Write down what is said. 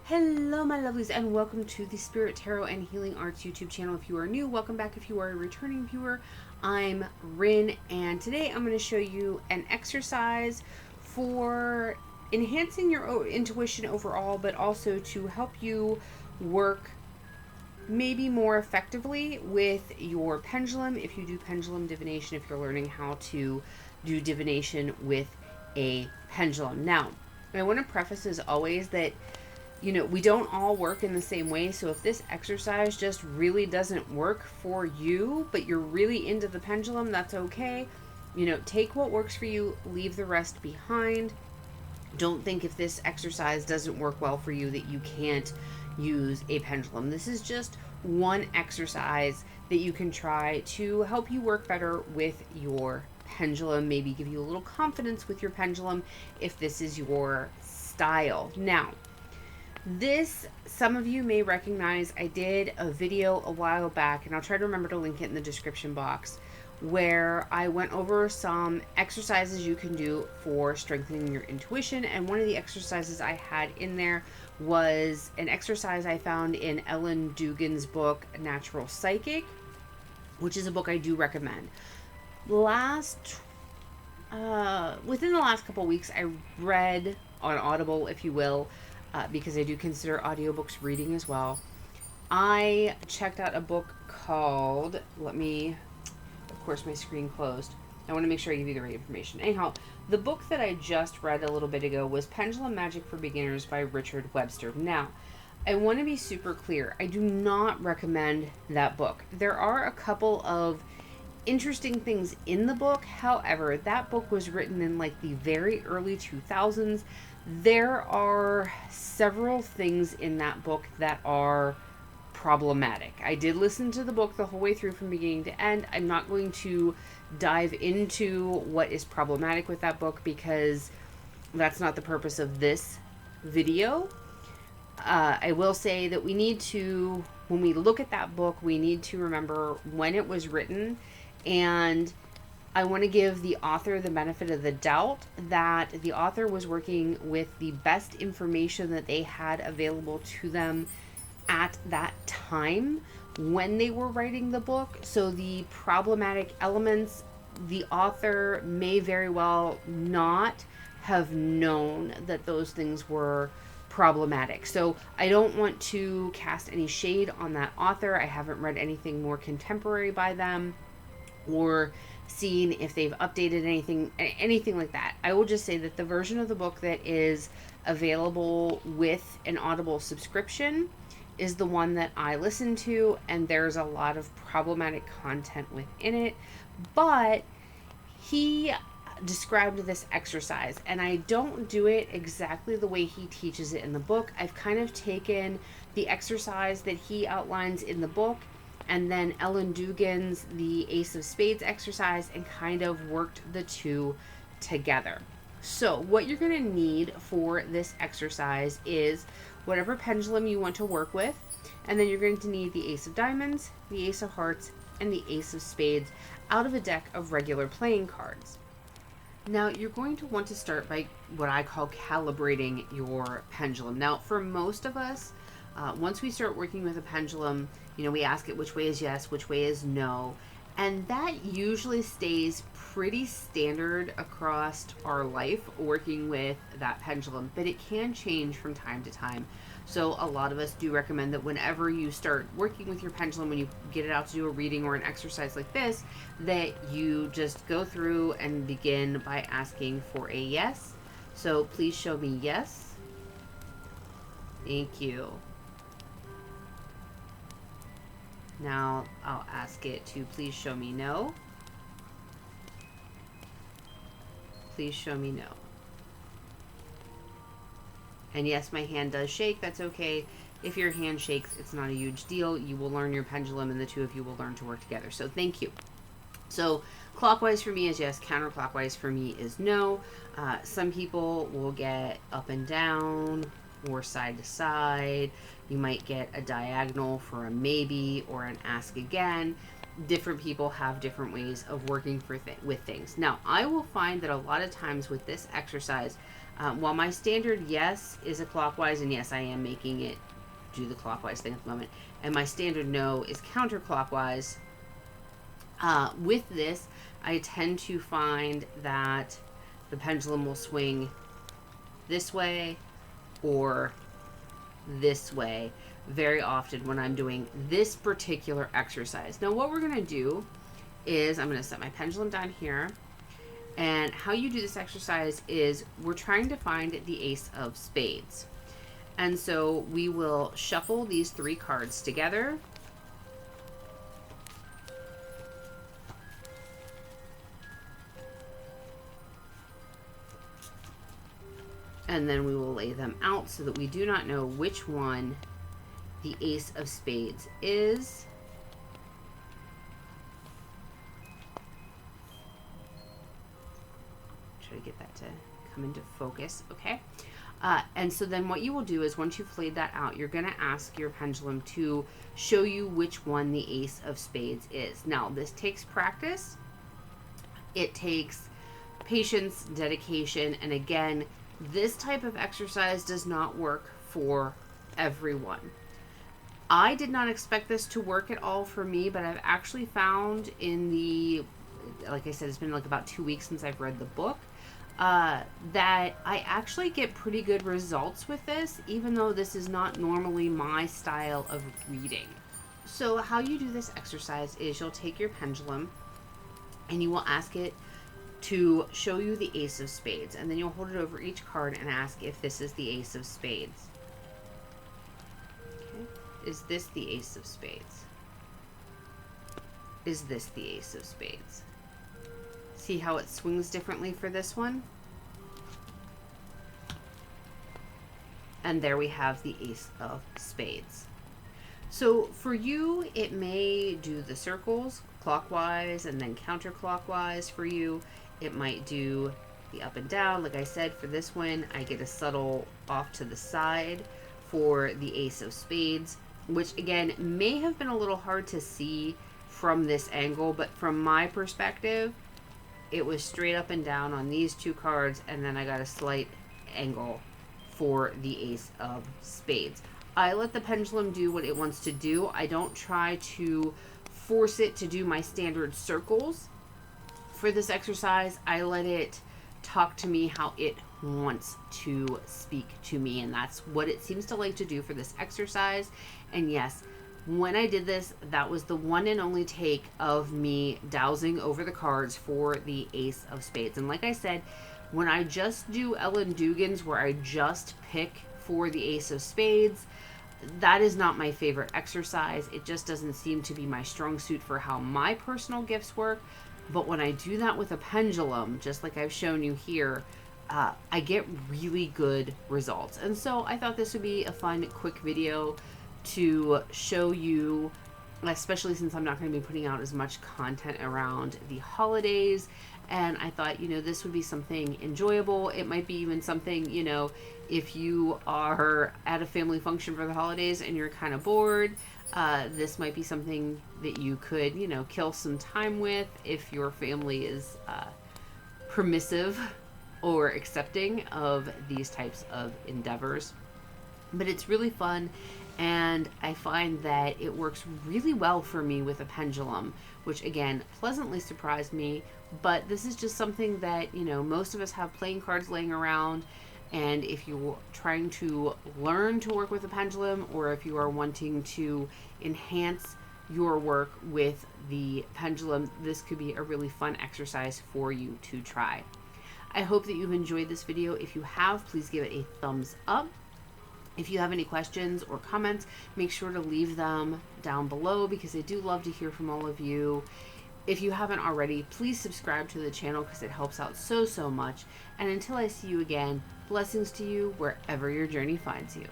Hello my lovelies and welcome to the Spirit Tarot and Healing Arts YouTube channel. If you are new, welcome back. If you are a returning viewer, I'm Rin, and today I'm going to show you an exercise for enhancing your intuition overall, but also to help you work maybe more effectively with your pendulum. If you do pendulum divination, if you're learning how to do divination with a pendulum. Now, I want to preface as always that we don't all work in the same way. So if this exercise just really doesn't work for you, but you're really into the pendulum, that's okay. Take what works for you, leave the rest behind. Don't think if this exercise doesn't work well for you that you can't use a pendulum. This is just one exercise that you can try to help you work better with your pendulum, maybe give you a little confidence with your pendulum if this is your style. Now, some of you may recognize, I did a video a while back, and I'll try to remember to link it in the description box, where I went over some exercises you can do for strengthening your intuition. And one of the exercises I had in there was an exercise I found in Ellen Dugan's book, Natural Psychic, which is a book I do recommend. Within the last couple weeks, I read on Audible, if you will, because I do consider audiobooks reading as well. I checked out a book called, of course my screen closed. I want to make sure I give you the right information. Anyhow, the book that I just read a little bit ago was Pendulum Magic for Beginners by Richard Webster. Now, I want to be super clear. I do not recommend that book. There are a couple of interesting things in the book. However, that book was written in like the very early 2000s. There are several things in that book that are problematic. I did listen to the book the whole way through from beginning to end. I'm not going to dive into what is problematic with that book because that's not the purpose of this video. I will say that when we look at that book, we need to remember when it was written, and I want to give the author the benefit of the doubt that the author was working with the best information that they had available to them at that time when they were writing the book. So the problematic elements, the author may very well not have known that those things were problematic. So I don't want to cast any shade on that author. I haven't read anything more contemporary by them or seen if they've updated anything like that. I will just say that the version of the book that is available with an Audible subscription is the one that I listen to, and there's a lot of problematic content within it. But he described this exercise, and I don't do it exactly the way he teaches it in the book. I've kind of taken the exercise that he outlines in the book and then Ellen Dugan's the Ace of Spades exercise and kind of worked the two together. So what you're going to need for this exercise is whatever pendulum you want to work with, and then you're going to need the Ace of Diamonds, the Ace of Hearts, and the Ace of Spades out of a deck of regular playing cards. Now, you're going to want to start by what I call calibrating your pendulum. Now, for most of us, once we start working with a pendulum, we ask it which way is yes, which way is no. And that usually stays pretty standard across our life working with that pendulum, but it can change from time to time. So a lot of us do recommend that whenever you start working with your pendulum, when you get it out to do a reading or an exercise like this, that you just go through and begin by asking for a yes. So please show me yes. Thank you. Now I'll ask it to please show me no. Please show me no. And yes, my hand does shake. That's okay. If your hand shakes, it's not a huge deal. You will learn your pendulum and the two of you will learn to work together. So thank you. So clockwise for me is yes. Counterclockwise for me is no. Some people will get up and down or side to side. You might get a diagonal for a maybe or an ask again. different people have different ways of working with things. Now, I will find that a lot of times with this exercise, while my standard yes is a clockwise, and yes, I am making it do the clockwise thing at the moment, and my standard no is counterclockwise, with this, I tend to find that the pendulum will swing this way or this way very often when I'm doing this particular exercise. Now, what we're going to do is I'm going to set my pendulum down here. And how you do this exercise is we're trying to find the ace of spades. And so we will shuffle these 3 cards together. And then we will lay them out so that we do not know which one the ace of spades is. Try to get that to come into focus. Okay. And so then what you will do is once you've laid that out, you're going to ask your pendulum to show you which one the ace of spades is. Now, this takes practice. It takes patience, dedication, and again, this type of exercise does not work for everyone. I did not expect this to work at all for me, but I've actually found in the, like I said, it's been like about 2 weeks since I've read the book, that I actually get pretty good results with this, even though this is not normally my style of reading. So how you do this exercise is you'll take your pendulum and you will ask it to show you the ace of spades, and then you'll hold it over each card and ask if this is the ace of spades. Okay. Is this the ace of spades? Is this the ace of spades? See how it swings differently for this one? And there we have the ace of spades. So for you, it may do the circles clockwise and then counterclockwise. For you, it might do the up and down. Like I said, for this one, I get a subtle off to the side for the ace of spades, which again may have been a little hard to see from this angle, but from my perspective, it was straight up and down on these 2 cards, and then I got a slight angle for the ace of spades. I let the pendulum do what it wants to do. I don't try to force it to do my standard circles. For this exercise, I let it talk to me how it wants to speak to me, and that's what it seems to like to do for this exercise. And yes, when I did this, that was the one and only take of me dowsing over the cards for the ace of spades. And like I said, when I just do Ellen Dugan's, where I just pick for the ace of spades, that is not my favorite exercise. It just doesn't seem to be my strong suit for how my personal gifts work. But when I do that with a pendulum, just like I've shown you here, I get really good results. And so I thought this would be a fun, quick video to show you, especially since I'm not going to be putting out as much content around the holidays. And I thought, you know, this would be something enjoyable. It might be even something, you know, if you are at a family function for the holidays and you're kind of bored, this might be something that you could, you know, kill some time with if your family is permissive or accepting of these types of endeavors. But it's really fun, and I find that it works really well for me with a pendulum, which again pleasantly surprised me. But this is just something that, you know, most of us have playing cards laying around, and if you're trying to learn to work with a pendulum, or if you are wanting to enhance your work with the pendulum, this could be a really fun exercise for you to try. I hope that you've enjoyed this video. If you have, please give it a thumbs up. If you have any questions or comments, make sure to leave them down below, because I do love to hear from all of you. If you haven't already, please subscribe to the channel because it helps out so much. And until I see you again, blessings to you wherever your journey finds you.